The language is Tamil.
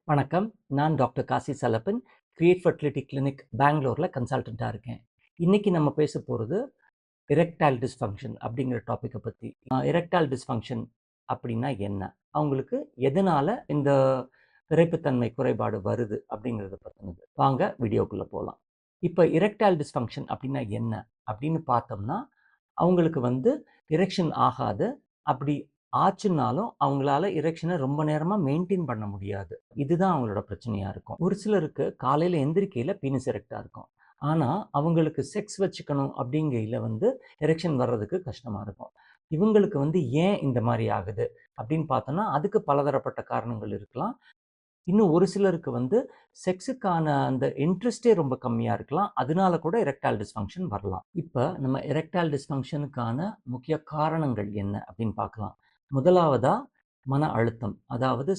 வணக்கம். நான் doctor Kasi Chalappan. Create fertility clinic பெங்களூர்ல கன்சல்டன்ட்டா இருக்கேன். இன்னைக்கு நம்ம பேசப் போறது எரெக்டைல் டிஸ்ஃபங்ஷன் அப்படிங்கிற டாபிக்க பத்தி. எரெக்டைல் டிஸ்ஃபங்ஷன் அப்படின்னா என்ன? அவங்களுக்கு எதனால இந்த விறைப்புத்தன்மை குறைபாடு வருது அப்படிங்கிறத பத்தினது. வாங்க வீடியோக்குள்ள போலாம். இப்ப எரெக்டைல் டிஸ்ஃபங்ஷன் அப்படின்னா என்ன? அப்படின்னு பார்த்தோம்னா, அவங்களுக்கு எரெக்ஷன் ஆகாது. அப்படி ஆச்சுன்னாலும் அவங்களால எரெக்ஷனை ரொம்ப நேரமா மெயின்டைன் பண்ண முடியாது. இதுதான் அவங்களோட பிரச்சனையா இருக்கும். ஒரு சிலருக்கு காலையில எந்திரிக்கையில பீனஸ் எரெக்டா இருக்கும். ஆனா அவங்களுக்கு செக்ஸ் வச்சுக்கணும் அப்படிங்கையில எரெக்ஷன் வர்றதுக்கு கஷ்டமா இருக்கும். இவங்களுக்கு ஏன் இந்த மாதிரி ஆகுது அப்படின்னு பார்த்தோம்னா, அதுக்கு பலதரப்பட்ட காரணங்கள் இருக்கலாம். இன்னும் ஒரு சிலருக்கு செக்ஸுக்கான அந்த இன்ட்ரெஸ்டே ரொம்ப கம்மியா இருக்கலாம். அதனால கூட எரெக்டைல் டிஸ்ஃபங்ஷன் வரலாம். இப்ப நம்ம எரெக்டைல் டிஸ்ஃபங்ஷனுக்கான முக்கிய காரணங்கள் என்ன அப்படின்னு பார்க்கலாம். முதலாவதா மன அழுத்தம். அதாவது